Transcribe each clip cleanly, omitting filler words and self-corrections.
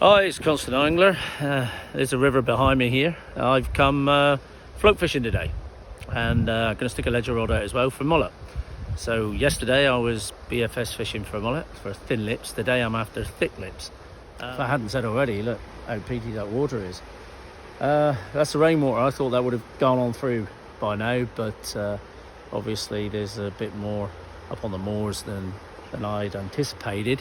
Hi, it's Constant Angler. There's a river behind me here. I've come float fishing today, and I'm going to stick a ledger rod out as well for mullet. So yesterday I was BFS fishing for mullet, for thin lips. Today I'm after thick lips. If I hadn't said already, look how peaty that water is. That's the rainwater. I thought that would have gone on through by now, but obviously there's a bit more up on the moors than I'd anticipated.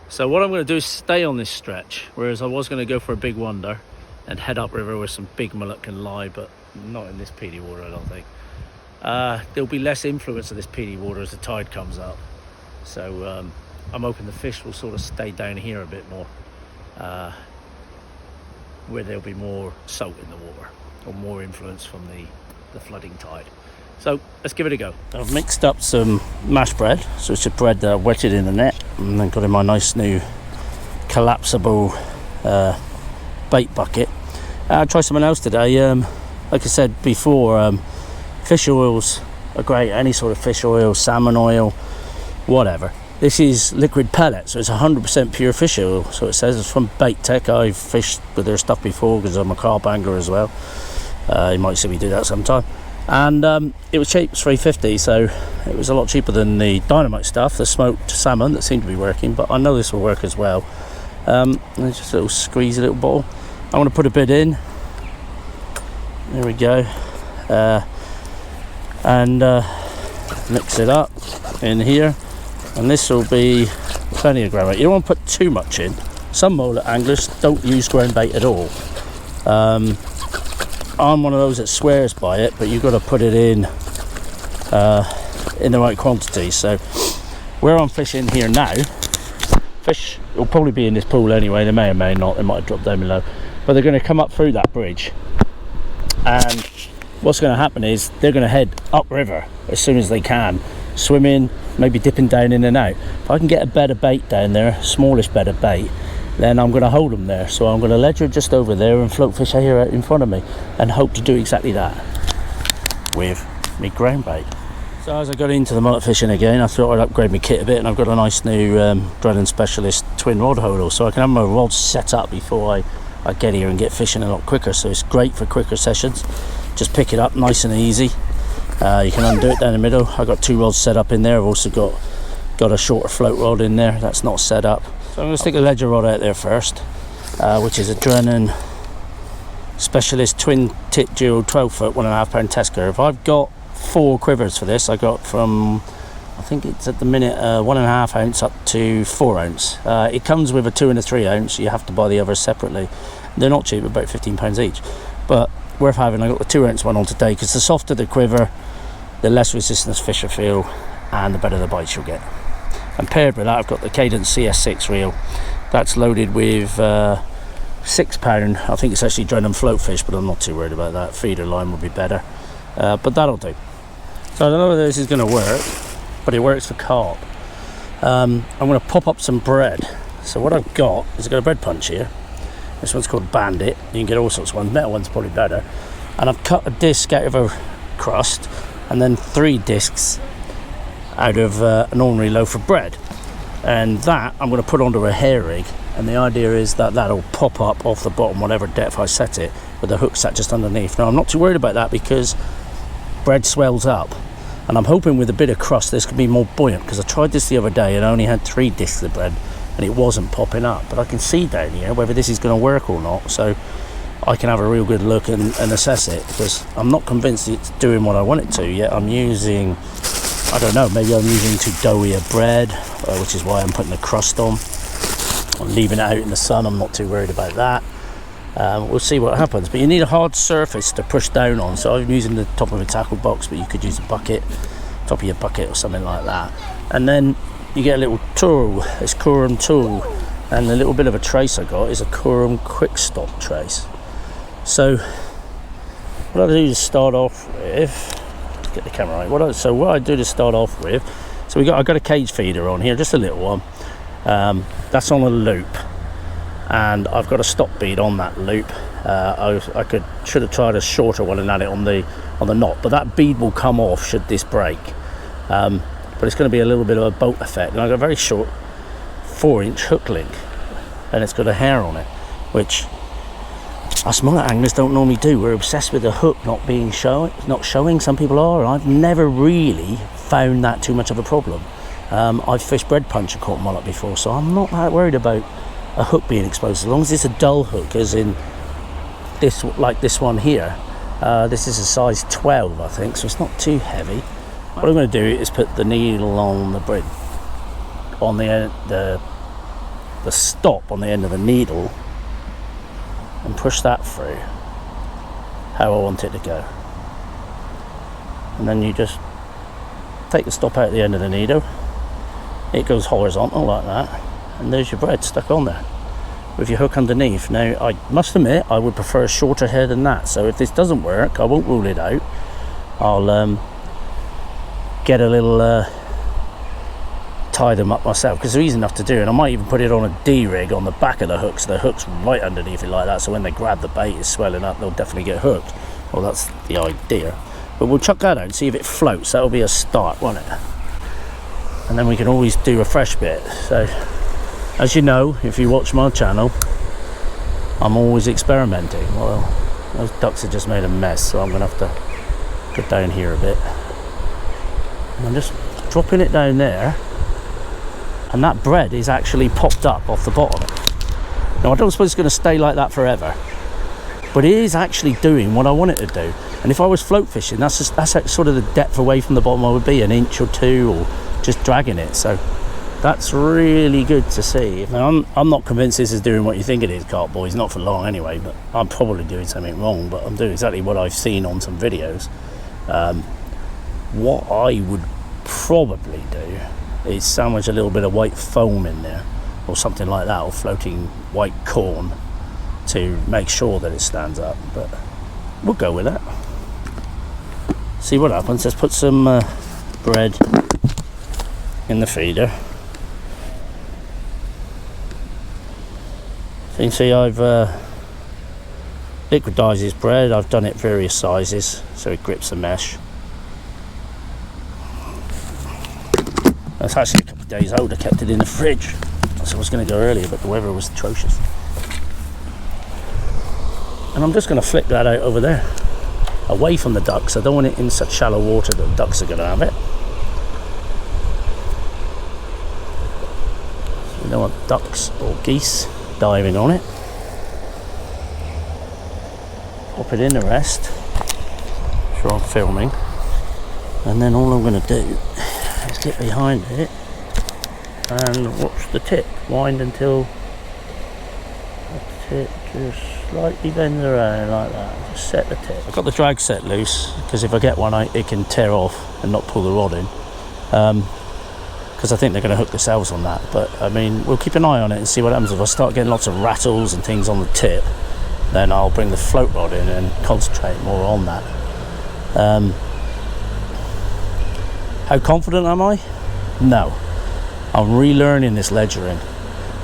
So what I'm going to do is stay on this stretch, whereas I was going to go for a big wonder and head upriver where some big mullet can lie, but not in this peaty water, I don't think. There'll be less influence of this peaty water as the tide comes up. So I'm hoping the fish will sort of stay down here a bit more, where there'll be more salt in the water, or more influence from the flooding tide. So let's give it a go. I've mixed up some mashed bread, so it's a bread that I wetted in the net, and then got in my nice new collapsible bait bucket. I'll try something else today. Like I said before, fish oils are great, any sort of fish oil, salmon oil, whatever. This is liquid pellet, so it's 100% pure fish oil. So it says it's from Bait Tech. I've fished with their stuff before because I'm a carp angler as well. You might see me do that sometime. And it was cheap, it's $3.50, so it was a lot cheaper than the dynamite stuff, the smoked salmon that seemed to be working, but I know this will work as well. There's just a little squeezy little bottle. I'm going to put a bit in. There we go. And mix it up in here. And this will be plenty of groundbait. You don't want to put too much in. Some mullet anglers don't use groundbait at all. I'm one of those that swears by it, but you've got to put it in the right quantity. So where I'm fishing here now, fish will probably be in this pool anyway. They may or may not, they might have dropped down below, but they're going to come up through that bridge, and what's going to happen is they're going to head upriver as soon as they can, swimming, maybe dipping down in and out. If I can get a bed of bait down there, smallish bed of bait, then I'm going to hold them there. So I'm going to ledger just over there and float fish here out in front of me, and hope to do exactly that with me ground bait. So as I got into the mullet fishing again, I thought I'd upgrade my kit a bit, and I've got a nice new Drennan specialist twin rod Holdall, so I can have my rods set up before I get here and get fishing a lot quicker. So it's great for quicker sessions. Just pick it up nice and easy. You can undo it down the middle. I've got two rods set up in there. I've also got a shorter float rod in there that's not set up. So I'm going to stick a ledger rod out there first, which is a Drennan specialist twin tip dual 12 foot 1.5 pound test curve. I've got 4 quivers for this. I got from, I think it's at the minute 1.5 ounce up to 4 ounce. It comes with a 2 and a 3 ounce. You have to buy the others separately. They're not cheap, about £15 each, but worth having. I got the 2 ounce one on today because the softer the quiver, the less resistance fish will feel, and the better the bites you'll get. And paired with that, I've got the Cadence CS6 reel. That's loaded with £6. I think it's actually Drennan float fish, but I'm not too worried about that. Feeder line would be better, but that'll do. So I don't know whether this is going to work, but it works for carp. I'm going to pop up some bread. So what I've got is I've got a bread punch here. This one's called Bandit. You can get all sorts of ones. Metal one's probably better. And I've cut a disc out of a crust, and then 3 discs out of an ordinary loaf of bread, and that I'm going to put onto a hair rig, and the idea is that that'll pop up off the bottom whatever depth I set it, with the hook sat just underneath. Now I'm not too worried about that because bread swells up, and I'm hoping with a bit of crust this could be more buoyant, because I tried this the other day and I only had 3 discs of bread and it wasn't popping up. But I can see down here whether this is going to work or not, so I can have a real good look and assess it, because I'm not convinced it's doing what I want it to yet. I'm using, I don't know, maybe I'm using too doughy a bread, which is why I'm putting the crust on. I'm leaving it out in the sun. I'm not too worried about that. We'll see what happens, but you need a hard surface to push down on. So I'm using the top of a tackle box, but you could use a bucket, top of your bucket or something like that. And then you get a little tool, it's Corum tool, and the little bit of a trace I got is a Corum quick stop trace. So what I do to start off with, get the camera right. What I do to start off with, so I've got a cage feeder on here, just a little one. That's on a loop, and I've got a stop bead on that loop. I should have tried a shorter one and had it on the knot, but that bead will come off should this break. But it's going to be a little bit of a boat effect, and I've got a very short 4-inch hook link. and it's got a hair on it, which us mullet anglers don't normally do. We're obsessed with the hook not being not showing. Some people are. I've never really found that too much of a problem. I've fished bread punch and caught mullet before, so I'm not that worried about a hook being exposed, as long as it's a dull hook, as in this, like this one here. This is a size 12, I think, so it's not too heavy. What I'm going to do is put the needle on the bread, on the end, the stop on the end of the needle, and push that through how I want it to go. And then you just take the stop out the end of the needle. It goes horizontal like that, and there's your bread stuck on there with your hook underneath. Now, I must admit, I would prefer a shorter hair than that, so if this doesn't work, I won't rule it out. I'll get a little tie them up myself, because they're easy enough to do, and I might even put it on a D-rig on the back of the hook, so the hook's right underneath it like that, so when they grab the bait, it's swelling up, they'll definitely get hooked. Well, that's the idea. But we'll chuck that out and see if it floats. That'll be a start, won't it? And then we can always do a fresh bit. So, as you know, if you watch my channel, I'm always experimenting. Well, those ducks have just made a mess, so I'm going to have to go down here a bit. And I'm just dropping it down there, and that bread is actually popped up off the bottom. Now, I don't suppose it's going to stay like that forever, but it is actually doing what I want it to do. And if I was float fishing, that's sort of the depth away from the bottom I would be, an inch or two, or just dragging it. So that's really good to see. Now, I'm not convinced this is doing what you think it is, carp boys, not for long anyway, but I'm probably doing something wrong, but I'm doing exactly what I've seen on some videos. What I would probably do is sandwich a little bit of white foam in there, or something like that, or floating white corn, to make sure that it stands up, but we'll go with that. See what happens. Let's put some bread in the feeder. So you can see I've liquidized this bread. I've done it various sizes so it grips the mesh. That's actually a couple of days old. I kept it in the fridge, so I was going to go earlier, but the weather was atrocious. And I'm just going to flick that out over there, away from the ducks. I don't want it in such shallow water that the ducks are going to have it. So we don't want ducks or geese diving on it. Pop it in the rest. Sure, I'm filming. And then all I'm going to do is get behind it and watch the tip wind until the tip just slightly bends around like that. Just set the tip. I've got the drag set loose, because if I get one it can tear off and not pull the rod in, because I think they're going to hook themselves on that. But I mean, we'll keep an eye on it and see what happens. If I start getting lots of rattles and things on the tip, then I'll bring the float rod in and concentrate more on that. How confident am I? No. I'm relearning this ledgering.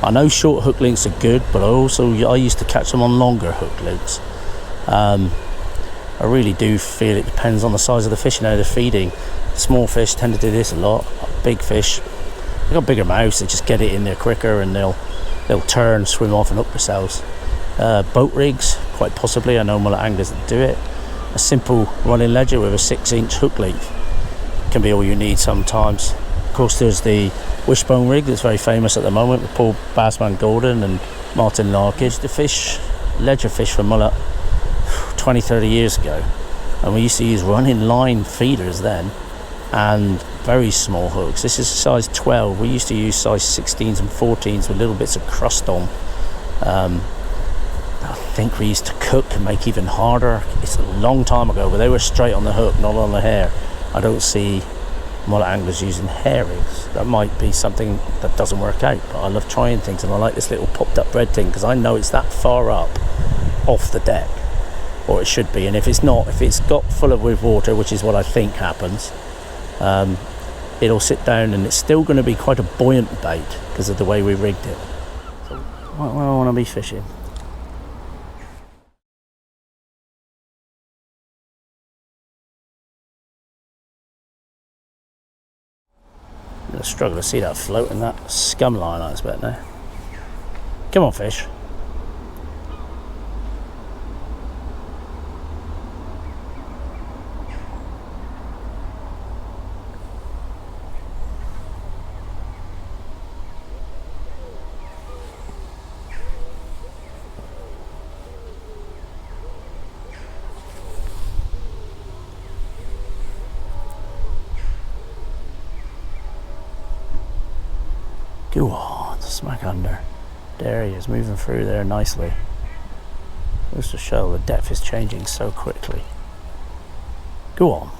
I know short hook lengths are good, but I used to catch them on longer hook lengths. I really do feel it depends on the size of the fish and how they're feeding. Small fish tend to do this a lot. Big fish, they've got bigger mouths, they just get it in there quicker, and they'll turn, swim off and hook themselves. Boat rigs, quite possibly. I know mullet anglers that do it. A simple running ledger with a 6-inch hook length can be all you need sometimes. Of course, there's the wishbone rig that's very famous at the moment with Paul Bassman Gordon and Martin Larkage. The fish, ledger fish for mullet 20-30 years ago, and we used to use running line feeders then, and very small hooks. This is size 12. We used to use size 16s and 14s with little bits of crust on. I think we used to cook and make even harder. It's a long time ago, but they were straight on the hook, not on the hair. I don't see mullet anglers using hair rigs. That might be something that doesn't work out, but I love trying things, and I like this little popped up bread thing, because I know it's that far up off the deck, or it should be. And if it's not, if it's got full of with water, which is what I think happens, it'll sit down, and it's still going to be quite a buoyant bait because of the way we rigged it. So where I want to be fishing. I'm going to struggle to see that float in that scum line, I expect now. Come on, fish. Go on, smack under. There he is, moving through there nicely. Just to show the depth is changing so quickly. Go on.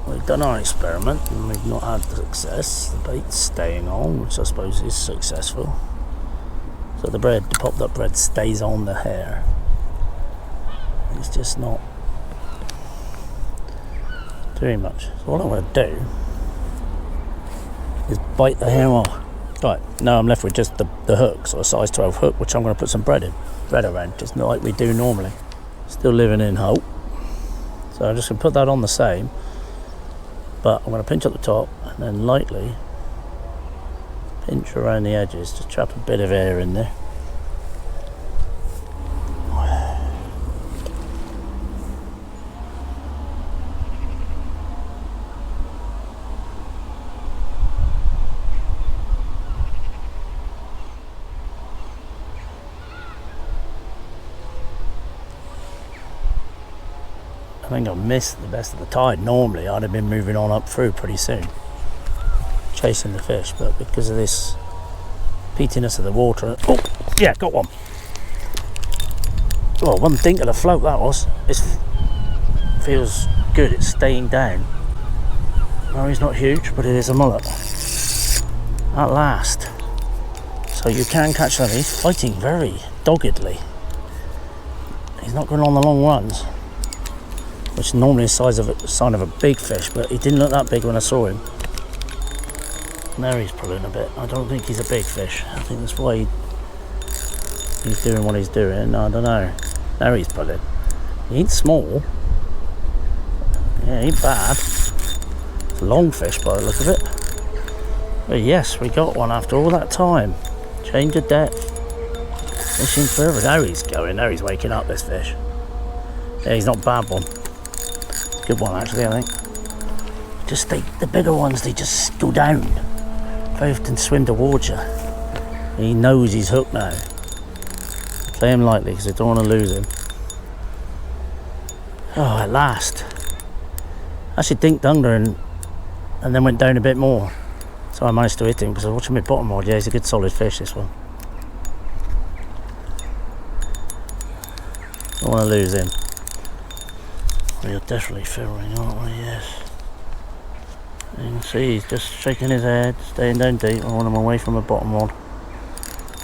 We've done our experiment and we've not had success. The bait's staying on, which I suppose is successful. So the bread, the popped up bread, stays on the hair. It's just not doing much. So what I'm going to do is bite the hair off. Right, now I'm left with just the hook, so a size 12 hook, which I'm going to put some bread around, just like we do normally. Still living in hope. So I'm just going to put that on the same, but I'm going to pinch up the top and then lightly pinch around the edges to trap a bit of air in there. I think I missed the best of the tide. Normally I'd have been moving on up through pretty soon, chasing the fish, but because of this peatiness of the water, oh yeah, got one. Oh, one dink of the float that was. It feels good, it's staying down. No, he's not huge, but it is a mullet at last. So you can catch them. He's fighting very doggedly. He's not going on the long runs, which normally is a sign of a big fish, but he didn't look that big when I saw him. Now he's pulling a bit. I don't think he's a big fish. I think that's why he's doing what he's doing. I don't know. Now he's pulling. He ain't small. Yeah, he ain't bad. It's a long fish by the look of it. But yes, we got one after all that time. Change of depth. Fishing further. Now he's going. Now he's waking up, this fish. Yeah, he's not a bad one. Good one actually, I think. Just the bigger ones, they just go down. They often swim towards you. He knows he's hooked now. Play him lightly because I don't want to lose him. Oh, at last. Actually dinked under and then went down a bit more. So I managed to hit him because I was watching my bottom rod. Yeah, he's a good solid fish, this one. Don't want to lose him. We're definitely filming, aren't we? Yes. You can see he's just shaking his head, staying down deep. I want him away from the bottom rod.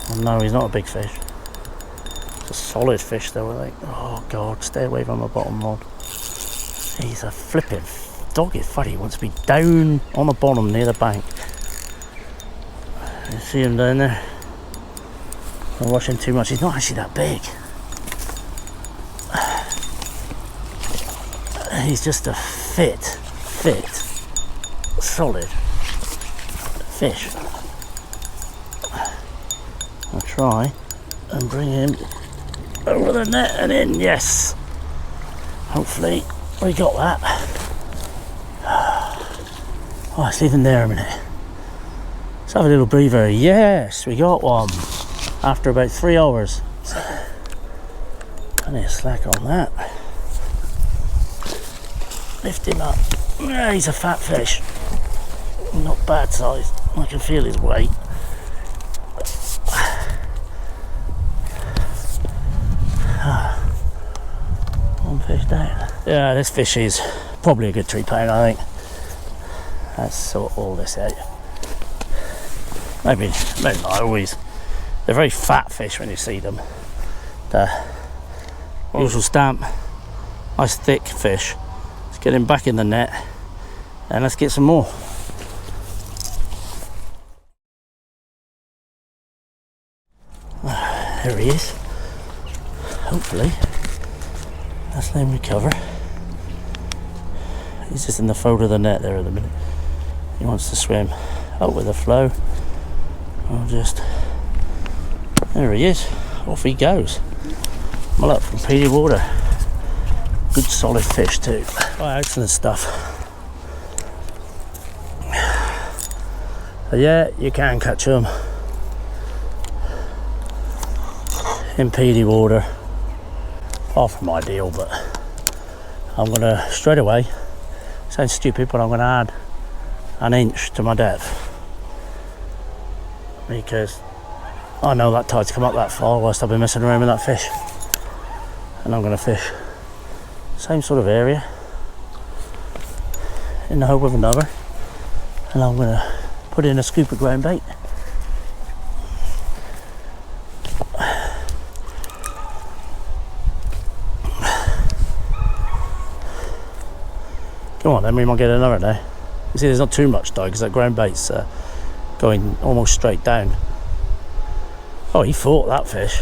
Oh no, he's not a big fish. It's a solid fish though, I think. Oh god, stay away from the bottom rod. He's a flipping dogged fuddy. He wants to be down on the bottom near the bank. You see him down there? I'm watching too much. He's not actually that big. He's just a fit, solid fish. I'll try and bring him over the net and in. Yes, hopefully we got that. Oh, it's leaving there a minute. Let's have a little breather. Yes, we got one after about 3 hours. I need a slack on that. Lift him up. Yeah, he's a fat fish. Not bad size. I can feel his weight. One fish down. Yeah, this fish is probably a good 3 pound, I think. Let's sort all this out. Maybe not always. They're very fat fish when you see them. The usual stamp. Nice thick fish. Get him back in the net and let's get some more. There he is. Hopefully let's let him recover. He's just in the fold of the net there at the minute. He wants to swim up with the flow. I'll just, there he is, off he goes. Mullet from Peaty water. Good solid fish too. Oh, excellent stuff. So yeah, you can catch them in Peaty water. Far from ideal, but I'm gonna straight away, sounds stupid, but I'm gonna add an inch to my depth, because I know that tide's come up that far whilst I've been messing around with that fish, and I'm gonna fish same sort of area in the hope of another, and I'm gonna put in a scoop of ground bait. Come on, then we might get another now. You see, there's not too much though, because that ground bait's going almost straight down. Oh, he fought that fish.